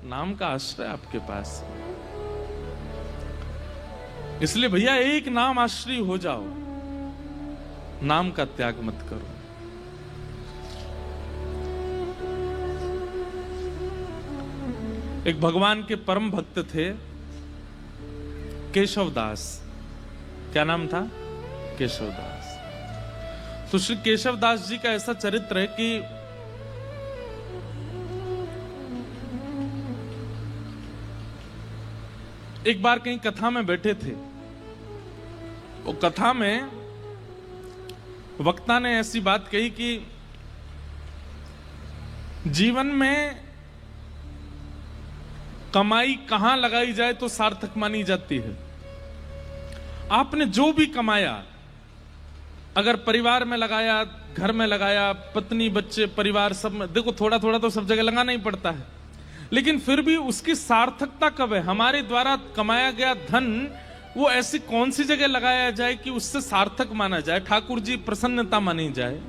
नाम का आश्रय आपके पास। इसलिए भैया एक नाम आश्रय हो जाओ, नाम का त्याग मत करो। एक भगवान के परम भक्त थे केशवदास। क्या नाम था? केशवदास। तो श्री केशवदास जी का ऐसा चरित्र है कि एक बार कहीं कथा में बैठे थे। वो कथा में वक्ता ने ऐसी बात कही कि जीवन में कमाई कहां लगाई जाए तो सार्थक मानी जाती है। आपने जो भी कमाया, अगर परिवार में लगाया, घर में लगाया, पत्नी बच्चे परिवार सब में, देखो थोड़ा थोड़ा तो सब जगह लगाना ही पड़ता है, लेकिन फिर भी उसकी सार्थकता कब है? हमारे द्वारा कमाया गया धन वो ऐसी कौन सी जगह लगाया जाए कि उससे सार्थक माना जाए, ठाकुर जी प्रसन्नता मानी जाए।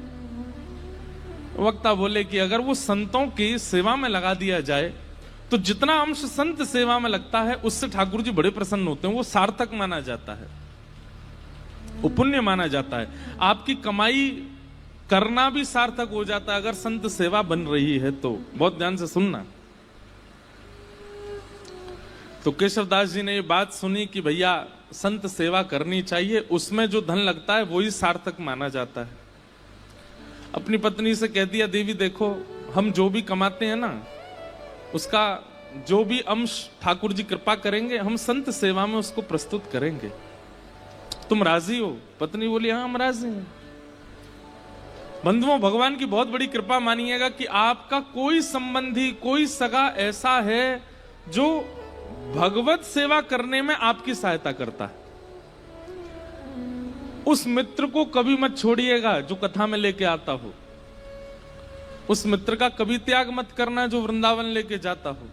वक्ता बोले कि अगर वो संतों की सेवा में लगा दिया जाए तो जितना अंश संत सेवा में लगता है उससे ठाकुर जी बड़े प्रसन्न होते हैं, वो सार्थक माना जाता है, वो पुण्य माना जाता है। आपकी कमाई करना भी सार्थक हो जाता है अगर संत सेवा बन रही है तो। बहुत ध्यान से सुनना। तो केशवदास जी ने ये बात सुनी कि भैया संत सेवा करनी चाहिए, उसमें जो धन लगता है वही सार्थक माना जाता है। अपनी पत्नी से कह दिया, देवी देखो हम जो भी कमाते हैं ना, उसका जो भी अंश ठाकुर जी कृपा करेंगे हम संत सेवा में उसको प्रस्तुत करेंगे, तुम राजी हो? पत्नी बोली हाँ हम राजी हैं। बंधुओं, भगवान की बहुत बड़ी कृपा मानिएगा कि आपका कोई संबंधी, कोई सगा ऐसा है जो भगवत सेवा करने में आपकी सहायता करता है। उस मित्र को कभी मत छोड़िएगा जो कथा में लेके आता हो। उस मित्र का कभी त्याग मत करना जो वृंदावन लेके जाता हो।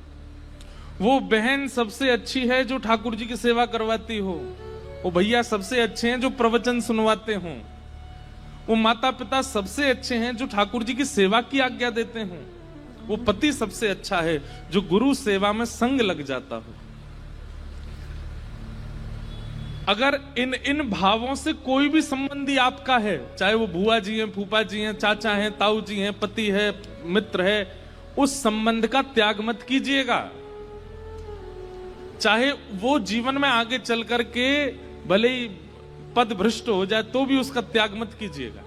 वो बहन सबसे अच्छी है जो ठाकुर जी की सेवा करवाती हो। वो भैया सबसे अच्छे हैं जो प्रवचन सुनवाते हों। वो माता पिता सबसे अच्छे हैं जो ठाकुर जी की सेवा की आज्ञा देते हों। वो पति सबसे अच्छा है जो गुरु सेवा में संग लग जाता हो। अगर इन भावों से कोई भी संबंधी आपका है, चाहे वो बुआ जी हैं, फूफा जी हैं, चाचा हैं, ताऊ जी हैं, पति है, मित्र है, उस संबंध का त्याग मत कीजिएगा। चाहे वो जीवन में आगे चल करके भले ही पद भ्रष्ट हो जाए तो भी उसका त्याग मत कीजिएगा।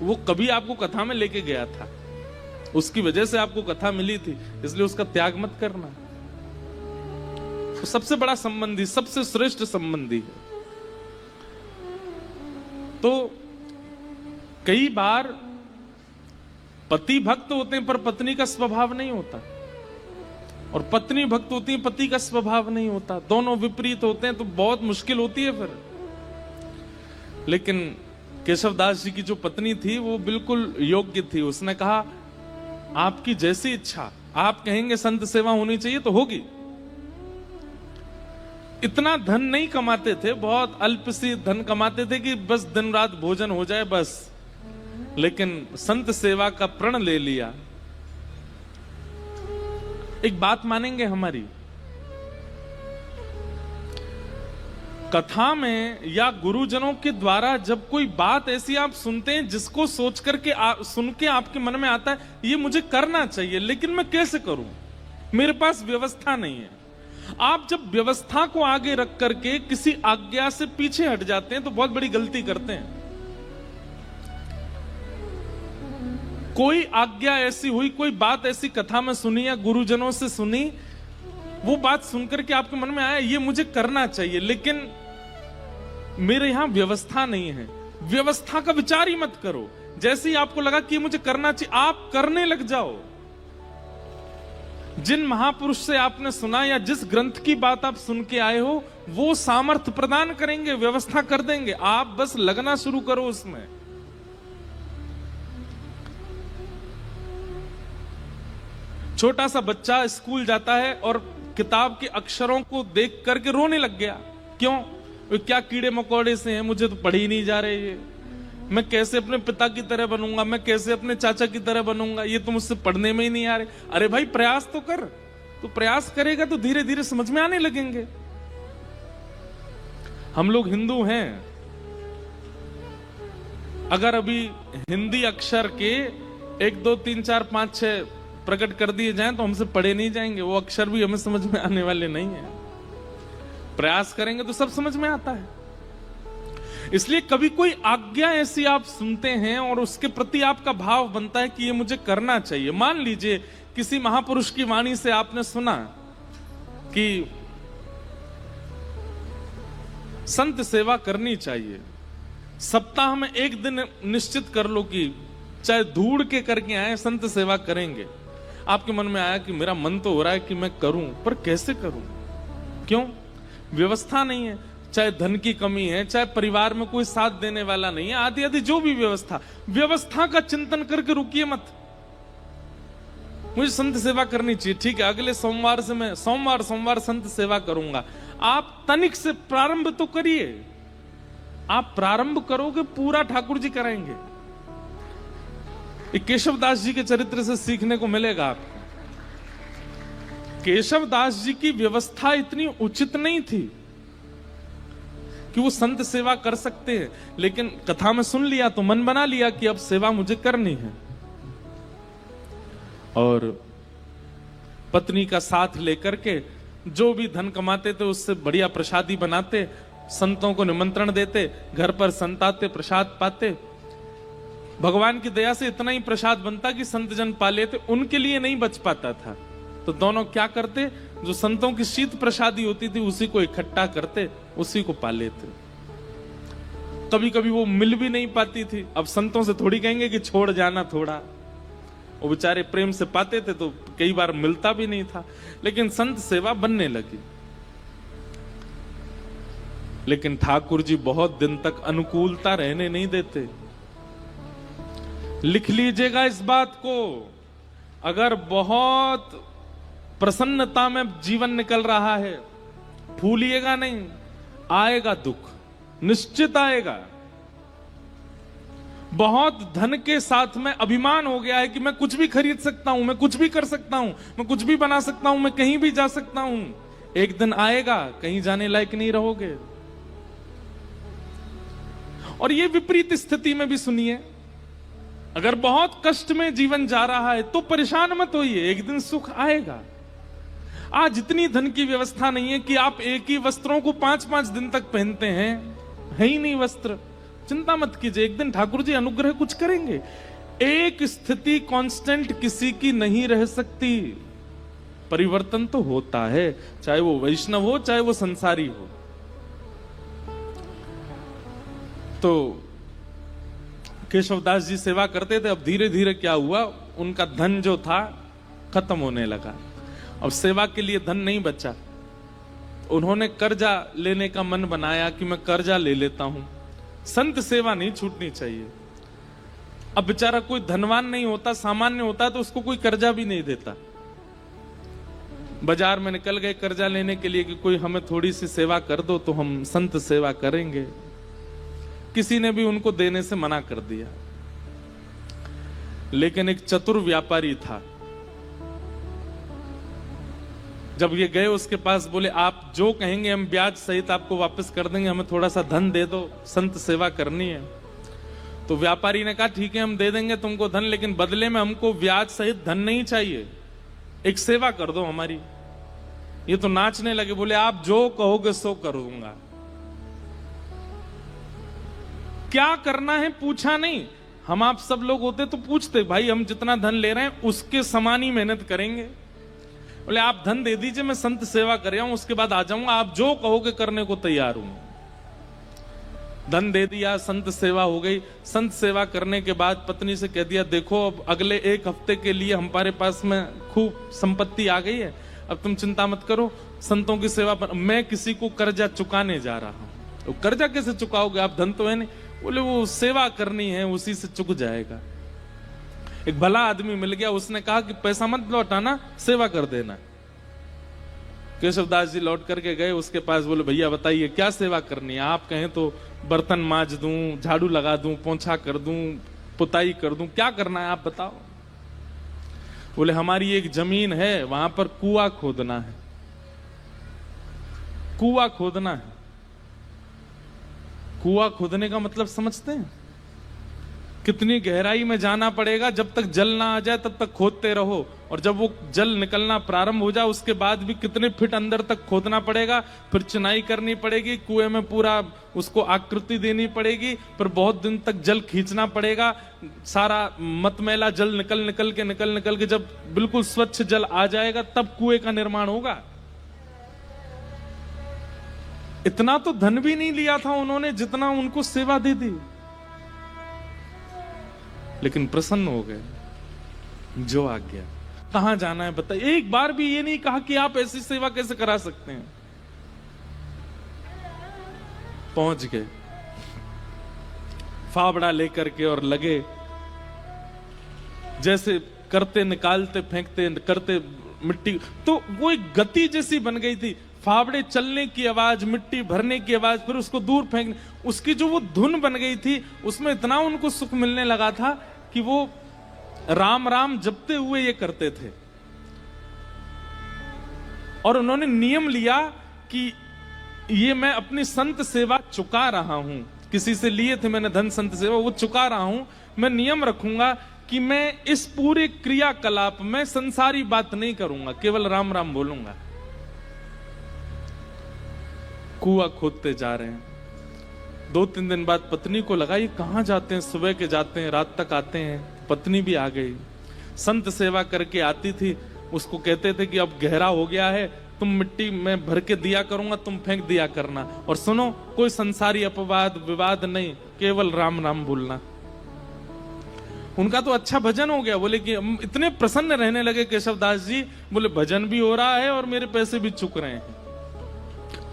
वो कभी आपको कथा में लेके गया था, उसकी वजह से आपको कथा मिली थी, इसलिए उसका त्याग मत करना। तो सबसे बड़ा संबंधी, सबसे श्रेष्ठ संबंधी है। तो कई बार पति भक्त होते हैं पर पत्नी का स्वभाव नहीं होता, और पत्नी भक्त होती है, पति का स्वभाव नहीं होता। दोनों विपरीत होते हैं तो बहुत मुश्किल होती है फिर। लेकिन केशवदास जी की जो पत्नी थी वो बिल्कुल योग्य थी। उसने कहा आपकी जैसी इच्छा, आप कहेंगे संत सेवा होनी चाहिए तो होगी। इतना धन नहीं कमाते थे, बहुत अल्प सी धन कमाते थे कि बस दिन रात भोजन हो जाए बस, लेकिन संत सेवा का प्रण ले लिया। एक बात मानेंगे हमारी, कथा में या गुरुजनों के द्वारा जब कोई बात ऐसी आप सुनते हैं जिसको सोच करके सुन के आपके मन में आता है ये मुझे करना चाहिए, लेकिन मैं कैसे करूं, मेरे पास व्यवस्था नहीं है। आप जब व्यवस्था को आगे रख करके किसी आज्ञा से पीछे हट जाते हैं तो बहुत बड़ी गलती करते हैं। कोई आज्ञा ऐसी हुई, कोई बात ऐसी कथा में सुनी या गुरुजनों से सुनी, वो बात सुनकर के आपके मन में आया ये मुझे करना चाहिए, लेकिन मेरे यहां व्यवस्था नहीं है। व्यवस्था का विचार ही मत करो। जैसे ही आपको लगा कि मुझे करना चाहिए, आप करने लग जाओ। जिन महापुरुष से आपने सुना या जिस ग्रंथ की बात आप सुन के आए हो वो सामर्थ्य प्रदान करेंगे, व्यवस्था कर देंगे, आप बस लगना शुरू करो उसमें। छोटा सा बच्चा स्कूल जाता है और किताब के अक्षरों को देख करके रोने लग गया। क्यों? वे क्या कीड़े मकोड़े से हैं, मुझे तो पढ़ ही नहीं जा रहे ये। मैं कैसे अपने पिता की तरह बनूंगा, मैं कैसे अपने चाचा की तरह बनूंगा, ये तो मुझसे पढ़ने में ही नहीं आ रहे। अरे भाई प्रयास तो कर, तो प्रयास करेगा तो धीरे धीरे समझ में आने लगेंगे। हम लोग हिंदू हैं, अगर अभी हिंदी अक्षर के 1 2 3 4 5 6 प्रकट कर दिए जाएं तो हमसे पढ़े नहीं जाएंगे, वो अक्षर भी हमें समझ में आने वाले नहीं है। प्रयास करेंगे तो सब समझ में आता है। इसलिए कभी कोई आज्ञा ऐसी आप सुनते हैं और उसके प्रति आपका भाव बनता है कि ये मुझे करना चाहिए। मान लीजिए किसी महापुरुष की वाणी से आपने सुना कि संत सेवा करनी चाहिए, सप्ताह में 1 दिन निश्चित कर लो कि चाहे ढूंढ के करके आए संत सेवा करेंगे। आपके मन में आया कि मेरा मन तो हो रहा है कि मैं करूं, पर कैसे करूं? क्यों? व्यवस्था नहीं है, चाहे धन की कमी है, चाहे परिवार में कोई साथ देने वाला नहीं है, आदि आदि जो भी व्यवस्था का चिंतन करके रुकिए मत। मुझे संत सेवा करनी चाहिए, ठीक है, अगले सोमवार से मैं सोमवार संत सेवा करूंगा। आप तनिक से प्रारंभ तो करिए। आप प्रारंभ करोगे पूरा ठाकुर जी कराएंगे। केशव दास जी के चरित्र से सीखने को मिलेगा आपको। केशव दास जी की व्यवस्था इतनी उचित नहीं थी कि वो संत सेवा कर सकते हैं, लेकिन कथा में सुन लिया तो मन बना लिया कि अब सेवा मुझे करनी है, और पत्नी का साथ लेकर के जो भी धन कमाते थे उससे बढ़िया प्रसादी बनाते, संतों को निमंत्रण देते, घर पर संत आते, प्रसाद पाते। भगवान की दया से इतना ही प्रसाद बनता कि संत जन पा लेते, उनके लिए नहीं बच पाता था। तो दोनों क्या करते, जो संतों की शीत प्रसादी होती थी उसी को इकट्ठा करते, उसी को पा लेते। कभी कभी वो मिल भी नहीं पाती थी। अब संतों से थोड़ी कहेंगे कि छोड़ जाना थोड़ा, वो बेचारे प्रेम से पाते थे तो कई बार मिलता भी नहीं था, लेकिन संत सेवा बनने लगी। लेकिन ठाकुर जी बहुत दिन तक अनुकूलता रहने नहीं देते। लिख लीजिएगा इस बात को, अगर बहुत प्रसन्नता में जीवन निकल रहा है, भूलिएगा नहीं, आएगा दुख, निश्चित आएगा। बहुत धन के साथ में अभिमान हो गया है कि मैं कुछ भी खरीद सकता हूं, मैं कुछ भी कर सकता हूं, मैं कुछ भी बना सकता हूं, मैं कहीं भी जा सकता हूं। एक दिन आएगा कहीं जाने लायक नहीं रहोगे। और ये विपरीत स्थिति में भी सुनिए, अगर बहुत कष्ट में जीवन जा रहा है तो परेशान मत होइए, एक दिन सुख आएगा। आज इतनी धन की व्यवस्था नहीं है कि आप एक ही वस्त्रों को 5-5 दिन तक पहनते हैं, है ही नहीं वस्त्र, चिंता मत कीजिए, एक दिन ठाकुर जी अनुग्रह कुछ करेंगे। एक स्थिति कांस्टेंट किसी की नहीं रह सकती, परिवर्तन तो होता है, चाहे वो वैष्णव हो चाहे वो संसारी हो। तो केशवदास जी सेवा करते थे। अब धीरे धीरे क्या हुआ, उनका धन जो था खत्म होने लगा। अब सेवा के लिए धन नहीं बचा। उन्होंने कर्जा लेने का मन बनाया कि मैं कर्जा ले लेता हूं, संत सेवा नहीं छूटनी चाहिए। अब बेचारा कोई धनवान नहीं होता, सामान्य होता तो उसको कोई कर्जा भी नहीं देता। बाजार में निकल गए कर्जा लेने के लिए कि कोई हमें थोड़ी सी सेवा कर दो तो हम संत सेवा करेंगे। किसी ने भी उनको देने से मना कर दिया। लेकिन एक चतुर व्यापारी था, जब ये गए उसके पास, बोले आप जो कहेंगे हम ब्याज सहित आपको वापस कर देंगे, हमें थोड़ा सा धन दे दो, संत सेवा करनी है। तो व्यापारी ने कहा ठीक है हम दे देंगे तुमको धन, लेकिन बदले में हमको ब्याज सहित धन नहीं चाहिए, एक सेवा कर दो हमारी। ये तो नाचने लगे, बोले आप जो कहोगे सो करूंगा। क्या करना है पूछा नहीं। हम आप सब लोग होते तो पूछते, भाई हम जितना धन ले रहे हैं उसके समान ही मेहनत करेंगे। बोले आप धन दे दीजिए, मैं संत सेवा कर रहा हूं, उसके बाद आ जाऊंगा, आप जो कहोगे करने को तैयार हूं। धन दे दिया, संत सेवा हो गई। संत सेवा करने के बाद पत्नी से कह दिया देखो अब अगले 1 हफ्ते के लिए हमारे पास में खूब संपत्ति आ गई है, अब तुम चिंता मत करो, संतों की सेवा पर मैं किसी को कर्जा चुकाने जा रहा हूं। तो कर्जा कैसे चुकाओगे, आप धन तो है नहीं। बोले वो सेवा करनी है, उसी से चुक जाएगा। एक भला आदमी मिल गया, उसने कहा कि पैसा मत लौटाना, सेवा कर देना। केशवदास जी लौट करके गए उसके पास, बोले भैया बताइए क्या सेवा करनी है। आप कहें तो बर्तन मांज दूं, झाड़ू लगा दूं, पोंछा कर दूं, पुताई कर दूं, क्या करना है आप बताओ। बोले हमारी एक जमीन है, वहां पर कुआं खोदना है, कुआं खोदना है। कुआं खोदने का मतलब समझते हैं? कितनी गहराई में जाना पड़ेगा, जब तक जल ना आ जाए तब तक खोदते रहो, और जब वो जल निकलना प्रारंभ हो जाए उसके बाद भी कितने फीट अंदर तक खोदना पड़ेगा, फिर चुनाई करनी पड़ेगी, कुएं में पूरा उसको आकृति देनी पड़ेगी, फिर बहुत दिन तक जल खींचना पड़ेगा, सारा मतमैला जल निकल के जब बिल्कुल स्वच्छ जल आ जाएगा तब कुएं का निर्माण होगा। इतना तो धन भी नहीं लिया था उन्होंने जितना उनको सेवा दे दी, लेकिन प्रसन्न हो गए। जो आ गया, कहां जाना है बताइए। एक बार भी ये नहीं कहा कि आप ऐसी सेवा कैसे करा सकते हैं। पहुंच गए फावड़ा लेकर के और लगे, जैसे करते निकालते फेंकते करते मिट्टी, तो वो एक गति जैसी बन गई थी। फावड़े चलने की आवाज, मिट्टी भरने की आवाज, फिर उसको दूर फेंकने, उसकी जो वो धुन बन गई थी, उसमें इतना उनको सुख मिलने लगा था कि वो राम राम जपते हुए ये करते थे। और उन्होंने नियम लिया कि ये मैं अपनी संत सेवा चुका रहा हूं, किसी से लिए थे मैंने धन संत सेवा, वो चुका रहा हूं। मैं नियम रखूंगा कि मैं इस पूरे क्रियाकलाप में संसारी बात नहीं करूंगा, केवल राम राम बोलूंगा। कुआं खोदते जा रहे हैं। 2-3 दिन बाद पत्नी को लगा ये कहां जाते हैं, सुबह के जाते हैं, रात तक आते हैं। पत्नी भी आ गई, संत सेवा करके आती थी। उसको कहते थे कि अब गहरा हो गया है, तुम मिट्टी में भर के दिया करूंगा, तुम फेंक दिया करना, और सुनो कोई संसारी अपवाद विवाद नहीं, केवल राम नाम बोलना। उनका तो अच्छा भजन हो गया। बोले कि इतने प्रसन्न रहने लगे केशवदास जी, बोले भजन भी हो रहा है और मेरे पैसे भी चुक रहे हैं।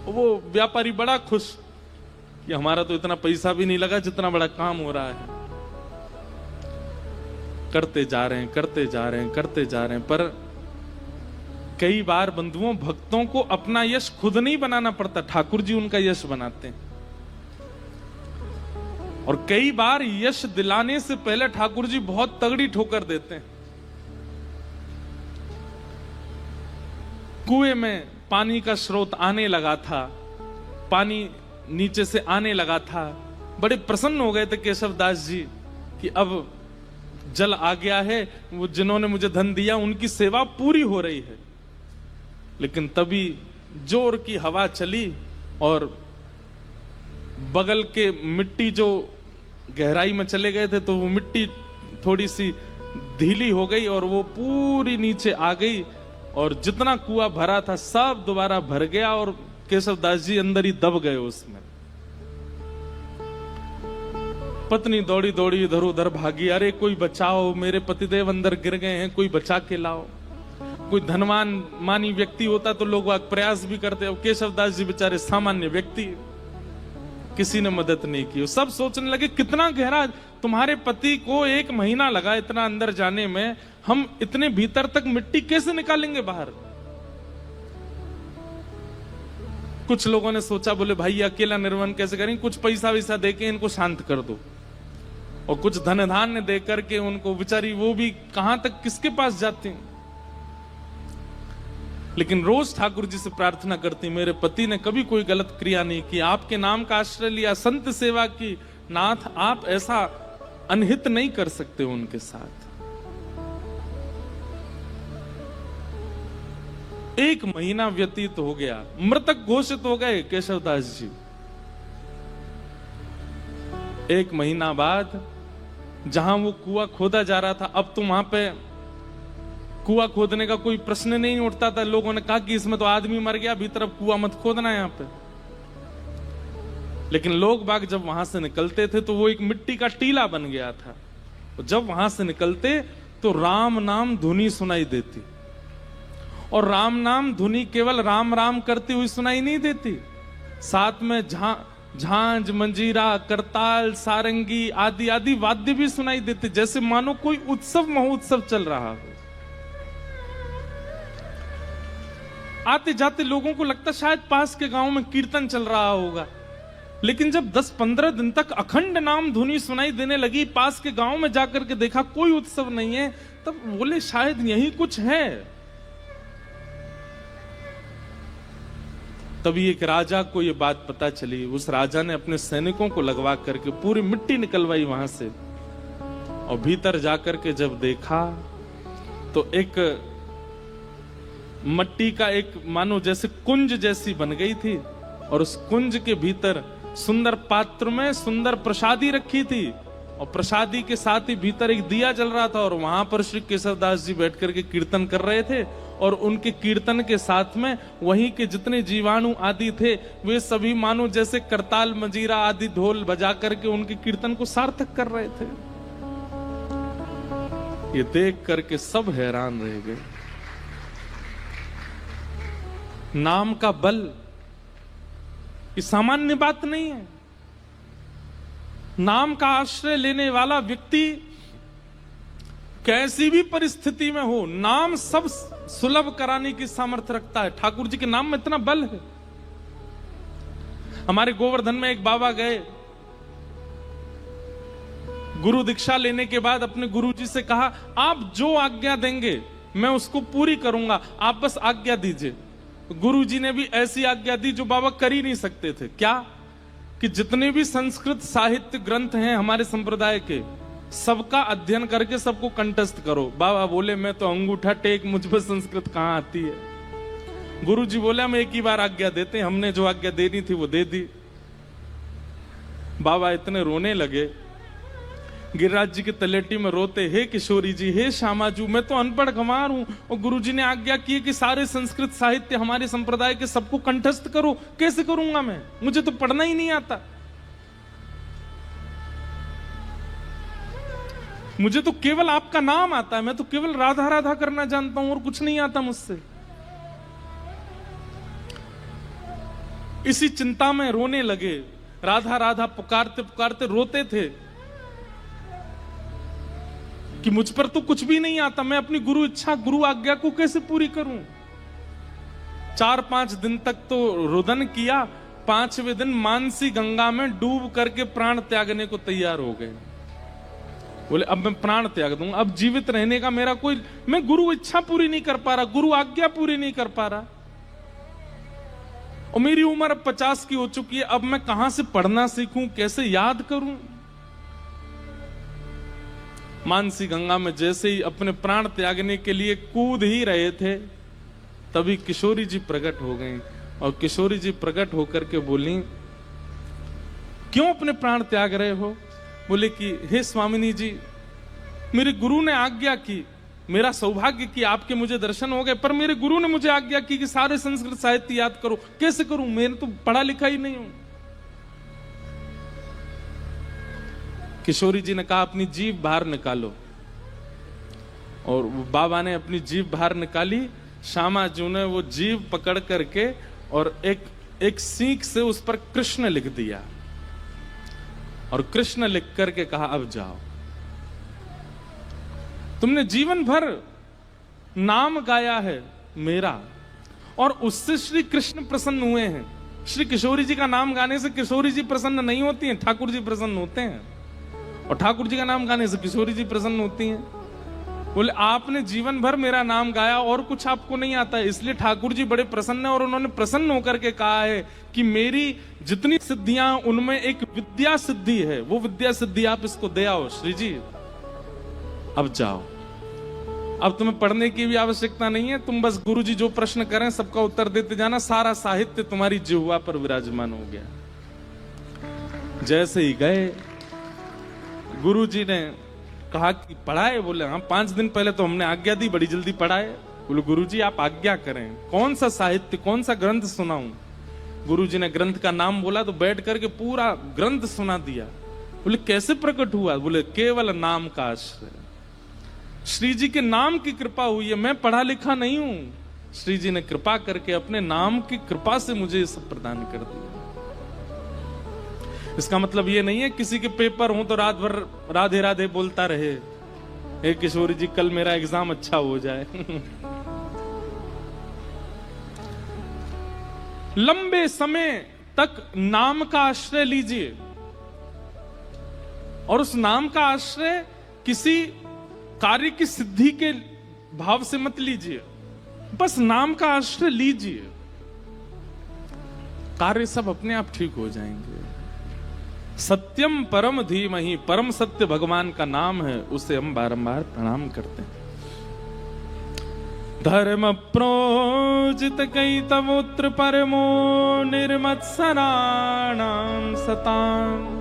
वो व्यापारी बड़ा खुश कि हमारा तो इतना पैसा भी नहीं लगा जितना बड़ा काम हो रहा है। करते जा रहे हैं, करते जा रहे हैं, करते जा रहे हैं। पर कई बार बंधुओं, भक्तों को अपना यश खुद नहीं बनाना पड़ता, ठाकुर जी उनका यश बनाते हैं। और कई बार यश दिलाने से पहले ठाकुर जी बहुत तगड़ी ठोकर देते हैं। कुएं में पानी का स्रोत आने लगा था, पानी नीचे से आने लगा था। बड़े प्रसन्न हो गए थे केशवदास जी कि अब जल आ गया है, वो जिन्होंने मुझे धन दिया उनकी सेवा पूरी हो रही है। लेकिन तभी जोर की हवा चली और बगल के मिट्टी जो गहराई में चले गए थे, तो वो मिट्टी थोड़ी सी ढीली हो गई और वो पूरी नीचे आ गई, और जितना कुआं भरा था सब दोबारा भर गया और केशवदास जी अंदर ही दब गए उसमें। पत्नी दौड़ी दौड़ी इधर उधर भागी, अरे कोई बचाओ, मेरे पतिदेव अंदर गिर गए हैं, कोई बचा के लाओ। कोई धनवान मानी व्यक्ति होता तो लोग प्रयास भी करते, अब केशवदास जी बेचारे सामान्य व्यक्ति, किसी ने मदद नहीं की। सब सोचने लगे कितना गहरा, तुम्हारे पति को 1 महीना लगा इतना अंदर जाने में, हम इतने भीतर तक मिट्टी कैसे निकालेंगे बाहर। कुछ लोगों ने सोचा, बोले भाई अकेला निर्वहन कैसे करेंगे, कुछ पैसा वैसा देके इनको शांत कर दो, और कुछ धन धान्य दे करके उनको, बेचारी वो भी कहां तक किसके पास जाती हैं। लेकिन रोज ठाकुर जी से प्रार्थना करती, मेरे पति ने कभी कोई गलत क्रिया नहीं की, आपके नाम का आश्रय लिया, संत सेवा की, नाथ आप ऐसा अनहित नहीं कर सकते उनके साथ। 1 महीना व्यतीत हो गया, मृतक घोषित हो गए केशवदास जी। 1 महीना बाद जहां वो कुआं खोदा जा रहा था, अब तो वहां पे कुआं खोदने का कोई प्रश्न नहीं उठता था। लोगों ने कहा कि इसमें तो आदमी मर गया, भीतर अब कुआं मत खोदना यहां पे। लेकिन लोग बाग जब वहां से निकलते थे तो वो एक मिट्टी का टीला बन गया था। जब वहां से निकलते तो राम नाम धुनी सुनाई देती, और राम नाम धुनी केवल राम राम करती हुई सुनाई नहीं देती, साथ में झांझ, मंजीरा, करताल, सारंगी आदि आदि वाद्य भी सुनाई देते, जैसे मानो कोई उत्सव महोत्सव चल रहा हो। आते जाते लोगों को लगता शायद पास के गांव में कीर्तन चल रहा होगा, लेकिन जब 10-15 दिन तक अखंड नाम धुनी सुनाई देने लगी, पास के गांव में जाकर के देखा कोई उत्सव नहीं है, तब बोले शायद यही कुछ है। तभी एक राजा को यह बात पता चली। उस राजा ने अपने सैनिकों को लगवा करके पूरी मिट्टी निकलवाई वहां से, और भीतर जाकर के जब देखा तो एक मट्टी का एक मानो जैसे कुंज जैसी बन गई थी, और उस कुंज के भीतर सुंदर पात्र में सुंदर प्रसादी रखी थी, और प्रसादी के साथ ही भीतर एक दिया जल रहा था, और वहां पर श्री केशवदास जी बैठ करके कीर्तन कर रहे थे, और उनके कीर्तन के साथ में वहीं के जितने जीवाणु आदि थे वे सभी मानो जैसे करताल मंजीरा आदि ढोल बजा करके उनके कीर्तन को सार्थक कर रहे थे। ये देख करके सब हैरान रह गए। नाम का बल ये सामान्य बात नहीं है। नाम का आश्रय लेने वाला व्यक्ति कैसी भी परिस्थिति में हो, नाम सब सुलभ कराने की सामर्थ्य रखता है। ठाकुर जी के नाम में इतना बल है। हमारे गोवर्धन में एक बाबा गए, गुरु दीक्षा लेने के बाद अपने गुरु जी से कहा, आप जो आज्ञा देंगे मैं उसको पूरी करूंगा, आप बस आज्ञा दीजिए। गुरु जी ने भी ऐसी आज्ञा दी जो बाबा कर ही नहीं सकते थे। क्या? कि जितने भी संस्कृत साहित्य ग्रंथ हैं हमारे संप्रदाय के, सबका अध्ययन करके सबको कंठस्थ करो। बाबा बोले मैं तो अंगूठा टेक, मुझ पर संस्कृत कहां आती है। गुरु जी बोले हम एक ही बार आज्ञा देते, हमने जो आज्ञा देनी थी वो दे दी। बाबा इतने रोने लगे, गिरिराज जी के तलेटी में रोते, हे किशोरी जी, हे श्यामाजू, मैं तो अनपढ़ गंवार हूं, और गुरुजी ने आज्ञा की कि सारे संस्कृत साहित्य हमारे संप्रदाय के सबको कंठस्थ करो। कैसे करूंगा मैं, मुझे तो पढ़ना ही नहीं आता, मुझे तो केवल आपका नाम आता है, मैं तो केवल राधा राधा करना जानता हूं और कुछ नहीं आता मुझसे। इसी चिंता में रोने लगे, राधा राधा पुकारते पुकारते रोते थे कि मुझ पर तो कुछ भी नहीं आता, मैं अपनी गुरु इच्छा गुरु आज्ञा को कैसे पूरी करूं। 4-5 दिन तक तो रुदन किया, 5वें दिन मानसी गंगा में डूब करके प्राण त्यागने को तैयार हो गए। बोले अब मैं प्राण त्याग दूंगा, अब जीवित रहने का मेरा कोई, मैं गुरु इच्छा पूरी नहीं कर पा रहा, गुरु आज्ञा पूरी नहीं कर पा रहा, और मेरी उम्र अब 50 की हो चुकी है, अब मैं कहां से पढ़ना सीखूं, कैसे याद करूं। मानसी गंगा में जैसे ही अपने प्राण त्यागने के लिए कूद ही रहे थे, तभी किशोरी जी प्रकट हो गई, और किशोरी जी प्रकट होकर के बोली, क्यों अपने प्राण त्याग रहे हो? बोले कि हे स्वामिनी जी, मेरे गुरु ने आज्ञा की, मेरा सौभाग्य कि आपके मुझे दर्शन हो गए, पर मेरे गुरु ने मुझे आज्ञा की कि सारे संस्कृत साहित्य याद करो, कैसे करूं, मैंने तो पढ़ा लिखा ही नहीं हूं। किशोरी जी ने कहा अपनी जीभ बाहर निकालो, और बाबा ने अपनी जीभ बाहर निकाली। श्यामा जी ने वो जीभ पकड़ करके और एक सीख से उस पर कृष्ण लिख दिया, और कृष्ण लिख करके कहा अब जाओ, तुमने जीवन भर नाम गाया है मेरा, और उससे श्री कृष्ण प्रसन्न हुए हैं। श्री किशोरी जी का नाम गाने से किशोरी जी प्रसन्न नहीं होती हैं, ठाकुर जी प्रसन्न होते हैं, और ठाकुर जी का नाम गाने से किशोरी जी प्रसन्न होती हैं। बोले आपने जीवन भर मेरा नाम गाया और कुछ आपको नहीं आता है, इसलिए ठाकुर जी बड़े प्रसन्न है, और उन्होंने प्रसन्न होकर के कहा है कि मेरी जितनी सिद्धियां उनमें एक विद्या सिद्धि है, वो विद्या सिद्धि आप इसको दे आओ श्री जी, अब जाओ, अब तुम्हें पढ़ने की भी आवश्यकता नहीं है, तुम बस गुरु जी जो प्रश्न करें सबका उत्तर देते जाना, सारा साहित्य तुम्हारी जिह्वा पर विराजमान हो गया। जैसे ही गए, गुरु जी ने कहा कि पढ़ाए? बोले हाँ, 5 दिन पहले तो हमने आज्ञा दी, बड़ी जल्दी पढ़ाए। बोले गुरुजी आप आज्ञा करें, कौन सा साहित्य कौन सा ग्रंथ सुनाऊं? गुरुजी ने ग्रंथ का नाम बोला तो बैठ करके पूरा ग्रंथ सुना दिया। बोले कैसे प्रकट हुआ? बोले केवल नाम का आश्रय, श्री जी के नाम की कृपा हुई है, मैं पढ़ा लिखा नहीं हूं, श्री जी ने कृपा करके अपने नाम की कृपा से मुझे ये सब प्रदान कर दिया। इसका मतलब ये नहीं है किसी के पेपर हो तो रात भर राधे राधे बोलता रहे, हे किशोरी जी कल मेरा एग्जाम अच्छा हो जाए। लंबे समय तक नाम का आश्रय लीजिए, और उस नाम का आश्रय किसी कार्य की सिद्धि के भाव से मत लीजिए, बस नाम का आश्रय लीजिए, कार्य सब अपने आप ठीक हो जाएंगे। सत्यम परम धीमहि, परम सत्य भगवान का नाम है, उसे हम बारंबार प्रणाम करते हैं। धर्म प्रोजित कई तवोत्र परमो निर्मत्सराणां सताम्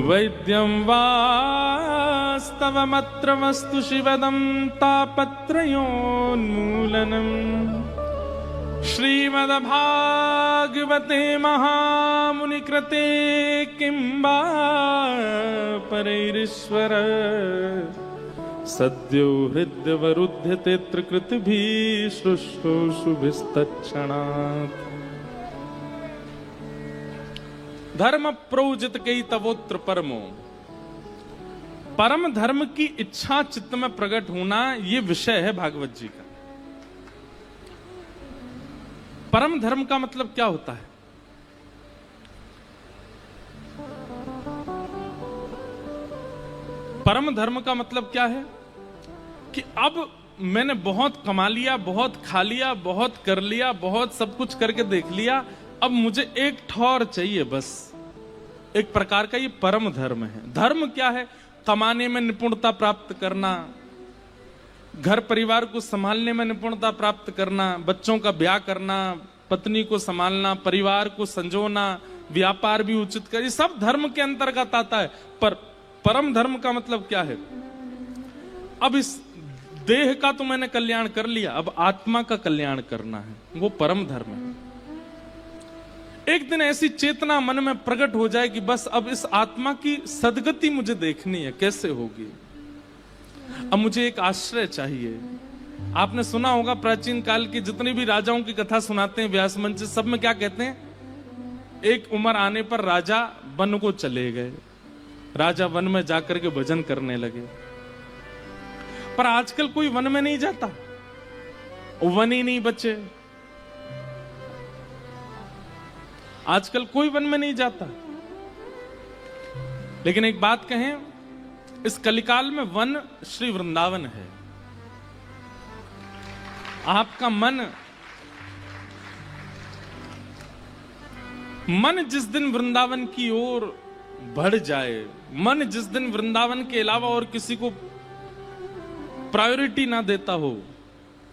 वैद्यं वास्तवमत्र वस्तु शिवदं तापत्रयोन्मूलनम् श्रीमद्भागवते महामुनिकृते किं वा परैरीश्वर सद्यो हृद्यवरुध्यते कृतभिः शुश्रूषुभिस्तत्क्षणात्। धर्म प्रोजित कई तवोत्र परमो, परम धर्म की इच्छा चित्त में प्रकट होना, ये विषय है भागवत जी का। परम धर्म का मतलब क्या होता है? परम धर्म का मतलब क्या है कि अब मैंने बहुत कमा लिया, बहुत खा लिया, बहुत कर लिया, बहुत सब कुछ करके देख लिया, अब मुझे एक ठौर चाहिए बस। एक प्रकार का ये परम धर्म है। धर्म क्या है? कमाने में निपुणता प्राप्त करना, घर परिवार को संभालने में निपुणता प्राप्त करना, बच्चों का ब्याह करना, पत्नी को संभालना, परिवार को संजोना, व्यापार भी उचित कर, ये सब धर्म के अंतर्गत आता है। पर परम धर्म का मतलब क्या है? अब इस देह का तो मैंने कल्याण कर लिया, अब आत्मा का कल्याण करना है, वो परम धर्म है। एक दिन ऐसी चेतना मन में प्रकट हो जाए कि बस अब इस आत्मा की सदगति मुझे देखनी है, कैसे होगी? अब मुझे एक आश्रय चाहिए। आपने सुना होगा प्राचीन काल की जितनी भी राजाओं की कथा सुनाते हैं व्यास मंच, सब में क्या कहते हैं? एक उम्र आने पर राजा वन को चले गए, राजा वन में जाकर के भजन करने लगे। पर आजकल कोई वन में नहीं जाता, वन ही नहीं बचे। आजकल कोई वन में नहीं जाता। लेकिन एक बात कहें, इस कलिकाल में वन श्री वृंदावन है। आपका मन जिस दिन वृंदावन की ओर बढ़ जाए, मन जिस दिन वृंदावन के अलावा और किसी को प्रायोरिटी ना देता हो,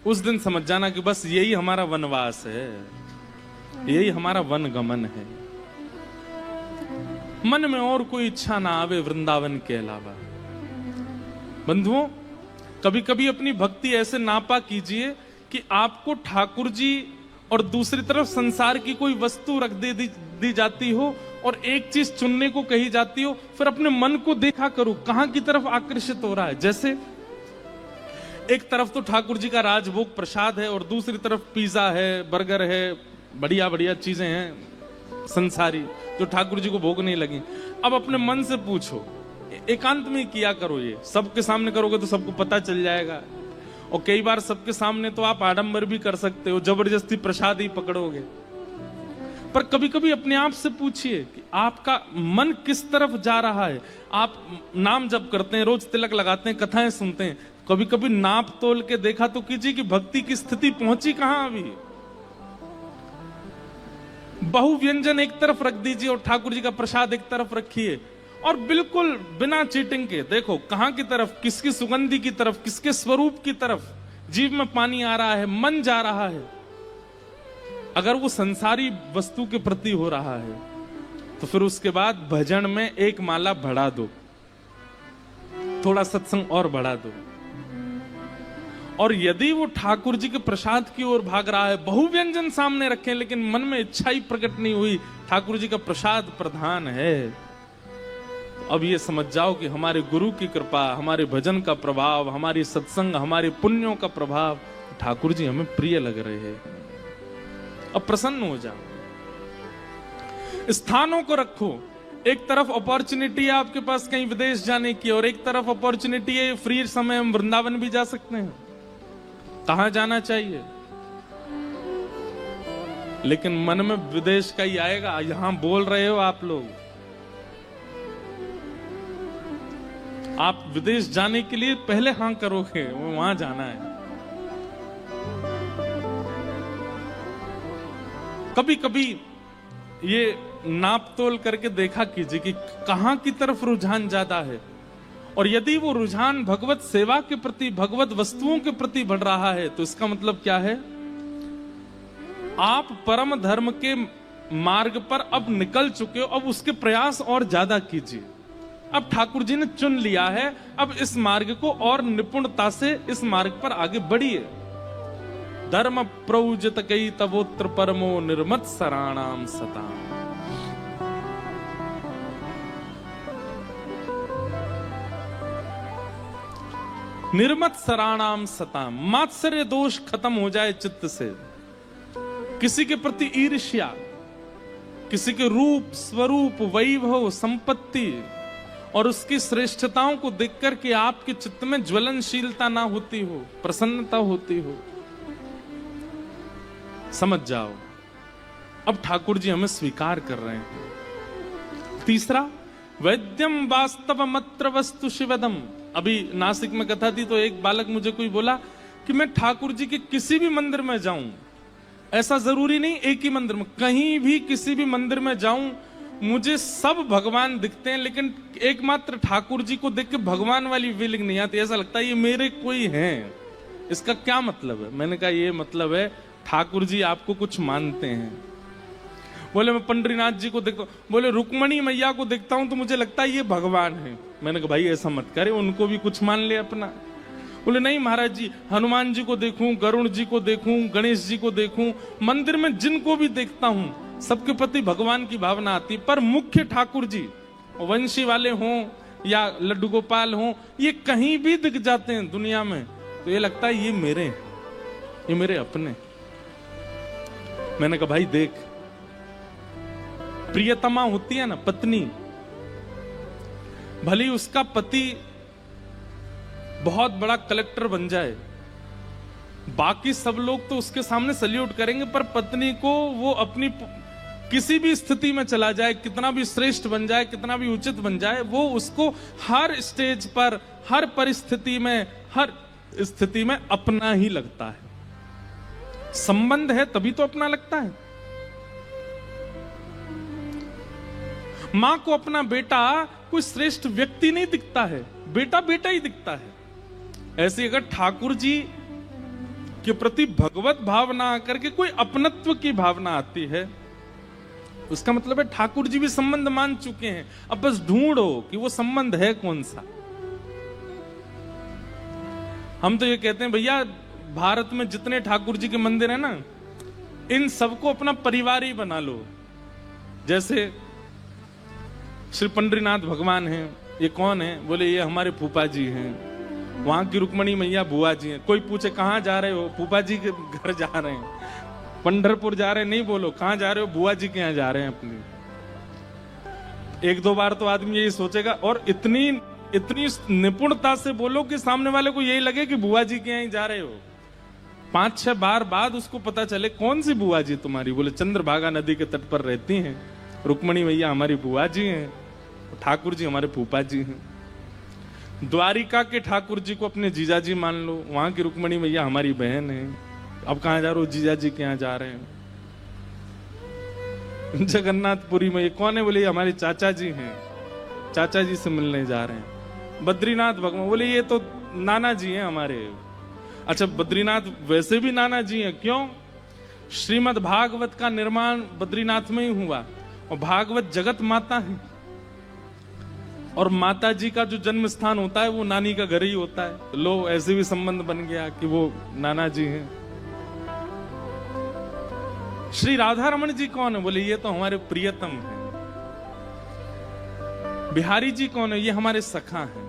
उस दिन समझ जाना कि बस यही हमारा वनवास है, यही हमारा वन गमन है। मन में और कोई इच्छा ना आवे वृंदावन के अलावा। बंधुओं, कभी कभी अपनी भक्ति ऐसे नापा कीजिए कि आपको ठाकुर जी और दूसरी तरफ संसार की कोई वस्तु रख दी जाती हो और एक चीज चुनने को कही जाती हो, फिर अपने मन को देखा करो कहां की तरफ आकर्षित हो रहा है। जैसे एक तरफ तो ठाकुर जी का राजभोग प्रसाद है और दूसरी तरफ पिज्जा है, बर्गर है, बढ़िया बढ़िया चीजें हैं संसारी जो ठाकुर जी को भोग नहीं लगी। अब अपने मन से पूछो, एकांत में किया करो, ये सबके सामने करोगे तो सबको पता चल जाएगा। और कई बार सबके सामने तो आप आडंबर भी कर सकते हो, जबरदस्ती प्रसाद ही पकड़ोगे। पर कभी कभी अपने आप से पूछिए कि आपका मन किस तरफ जा रहा है। आप नाम जप करते हैं, रोज तिलक लगाते हैं, कथाएं सुनते हैं, कभी कभी नाप तोल के देखा तो कीजिए कि भक्ति की स्थिति पहुंची कहां अभी। बहु व्यंजन एक तरफ रख दीजिए और ठाकुर जी का प्रसाद एक तरफ रखिए, और बिल्कुल बिना चीटिंग के देखो कहां की तरफ, किसकी सुगंधी की तरफ, किसके स्वरूप की तरफ जीव में पानी आ रहा है, मन जा रहा है। अगर वो संसारी वस्तु के प्रति हो रहा है तो फिर उसके बाद भजन में एक माला बढ़ा दो, थोड़ा सत्संग और बढ़ा दो। और यदि वो ठाकुर जी के प्रसाद की ओर भाग रहा है, बहु व्यंजन सामने रखें लेकिन मन में इच्छा ही प्रकट नहीं हुई, ठाकुर जी का प्रसाद प्रधान है, तो अब ये समझ जाओ कि हमारे गुरु की कृपा, हमारे भजन का प्रभाव, हमारी सत्संग, हमारे पुण्यों का प्रभाव, ठाकुर जी हमें प्रिय लग रहे हैं। अब प्रसन्न हो जाओ, स्थानों को रखो। एक तरफ अपॉर्चुनिटी है आपके पास कहीं विदेश जाने की, और एक तरफ अपॉर्चुनिटी है फ्री समय हम वृंदावन भी जा सकते हैं। कहां जाना चाहिए? लेकिन मन में विदेश का ही आएगा। यहां बोल रहे हो आप लोग, आप विदेश जाने के लिए पहले हां करोगे, वहां जाना है। कभी कभी ये नाप तोल करके देखा कीजिए कि कहां की तरफ रुझान ज्यादा है, और यदि वो रुझान भगवत सेवा के प्रति, भगवत वस्तुओं के प्रति बढ़ रहा है, तो इसका मतलब क्या है? आप परम धर्म के मार्ग पर अब निकल चुके हो, अब उसके प्रयास और ज्यादा कीजिए। अब ठाकुर जी ने चुन लिया है, अब इस मार्ग को और निपुणता से इस मार्ग पर आगे बढ़िए। धर्म प्रौजत कई तवोत्र परमो निर्मत सराणाम सता। निर्मत सराणाम सता, मात्सर्य दोष खत्म हो जाए चित्त से। किसी के प्रति ईर्ष्या, किसी के रूप, स्वरूप, वैभव, संपत्ति और उसकी श्रेष्ठताओं को देखकर के आपके चित्त में ज्वलनशीलता ना होती हो, प्रसन्नता होती हो, समझ जाओ अब ठाकुर जी हमें स्वीकार कर रहे हैं। तीसरा, वैद्यम वास्तव मत्र वस्तु शिवदम। अभी नासिक में कथा थी तो एक बालक मुझे कोई बोला कि मैं ठाकुर जी के किसी भी मंदिर में जाऊं, ऐसा जरूरी नहीं एक ही मंदिर में, कहीं भी किसी भी मंदिर में जाऊं, मुझे सब भगवान दिखते हैं, लेकिन एकमात्र ठाकुर जी को देख के भगवान वाली फीलिंग नहीं आती। ऐसा लगता है ये मेरे कोई हैं। इसका क्या मतलब है? मैंने कहा ये मतलब है ठाकुर जी आपको कुछ मानते हैं। बोले मैं पंडरीनाथ जी को देखता हूँ, बोले रुक्मणी मैया को देखता हूं तो मुझे लगता है ये भगवान है। मैंने कहा भाई ऐसा मत करे, उनको भी कुछ मान ले अपना। बोले नहीं महाराज जी, हनुमान जी को देखूं, गरुण जी को देखूं, गणेश जी को देखूं, मंदिर में जिनको भी देखता हूं सबके प्रति भगवान की भावना आती, पर मुख्य ठाकुर जी, वंशी वाले हों या लड्डू गोपाल हों, ये कहीं भी दिख जाते हैं दुनिया में तो ये लगता है ये मेरे अपने। मैंने कहा भाई देख, प्रियतमा होती है ना पत्नी, भले उसका पति बहुत बड़ा कलेक्टर बन जाए, बाकी सब लोग तो उसके सामने सल्यूट करेंगे, पर पत्नी को वो अपनी किसी भी स्थिति में चला जाए, कितना भी श्रेष्ठ बन जाए, कितना भी उचित बन जाए, वो उसको हर स्टेज पर, हर परिस्थिति में, हर स्थिति में अपना ही लगता है। संबंध है तभी तो अपना लगता है। मां को अपना बेटा कोई श्रेष्ठ व्यक्ति नहीं दिखता है, बेटा बेटा ही दिखता है। ऐसे अगर ठाकुर जी के प्रति भगवत भावना आकर के कोई अपनत्व की भावना आती है, उसका मतलब है ठाकुर जी भी संबंध मान चुके हैं। अब बस ढूंढो कि वो संबंध है कौन सा। हम तो ये कहते हैं भैया भारत में जितने ठाकुर जी के मंदिर है ना, इन सबको अपना परिवार ही बना लो। जैसे श्री पंडरीनाथ भगवान हैं, ये कौन है? बोले ये हमारे फूफा जी हैं। वहां की रुक्मणी मैया बुआ जी हैं। कोई पूछे कहां जा रहे हो? फूफा जी के घर जा रहे हैं। पंढरपुर जा रहे हैं नहीं बोलो, कहां जा रहे हो? बुआ जी के यहाँ जा रहे हैं अपनी। एक दो बार तो आदमी यही सोचेगा, और इतनी निपुणता से बोलो कि सामने वाले को यही लगे कि बुआ जी के यहाँ जा रहे हो। 5-6 बार बाद उसको पता चले कौन सी बुआ जी तुम्हारी? बोले चंद्रभागा नदी के तट पर रहती हैं, रुक्मणी मैया हमारी बुआ जी हैं, ठाकुर जी हमारे फूफा जी हैं। द्वारिका के ठाकुर जी को अपने जीजा जी मान लो, वहां की रुक्मणी मैया हमारी बहन है। अब कहां जा रहे हो? जीजा जी के यहाँ जा रहे हैं। जगन्नाथपुरी में ये कौन है? बोले ये हमारे चाचा जी हैं, चाचा जी से मिलने जा रहे हैं। बद्रीनाथ भगवान, बोले ये तो नाना जी हैं हमारे। अच्छा बद्रीनाथ वैसे भी नाना जी हैं, क्यों? श्रीमद् भागवत का निर्माण बद्रीनाथ में ही हुआ, और भागवत जगत माता है, और माता जी का जो जन्म स्थान होता है वो नानी का घर ही होता है। लो ऐसे भी संबंध बन गया कि वो नाना जी हैं। श्री राधा रमन जी कौन है? बोले ये तो हमारे प्रियतम हैं। बिहारी जी कौन है? ये हमारे सखा हैं।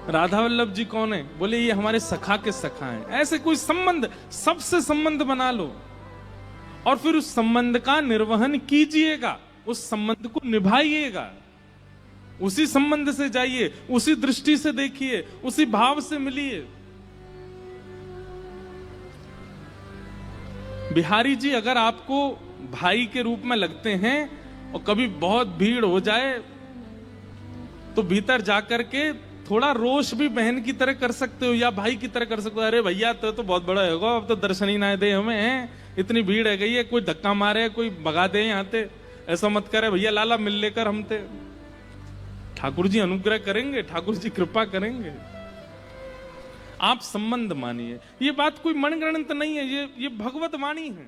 राधा वल्लभ जी कौन है? बोले ये हमारे सखा के सखा हैं। ऐसे कोई संबंध, सबसे संबंध बना लो और फिर उस संबंध का निर्वहन कीजिएगा, उस संबंध को निभाइएगा, उसी संबंध से जाइए, उसी दृष्टि से देखिए, उसी भाव से मिलिए। बिहारी जी अगर आपको भाई के रूप में लगते हैं, और कभी बहुत भीड़ हो जाए तो भीतर जाकर के थोड़ा रोष भी बहन की तरह कर सकते हो या भाई की तरह कर सकते हो। अरे भैया तो बहुत बड़ा होगा, अब तो दर्शन ही ना दे हमें, इतनी भीड़ है गई है, कोई धक्का मारे कोई भगा दे यहाँ ते, ऐसा मत करे भैया, लाला मिल लेकर हम ते। ठाकुर जी अनुग्रह करेंगे, ठाकुर जी कृपा करेंगे। आप संबंध मानिए, ये बात कोई मनगणंत नहीं है, ये भगवत वाणी है।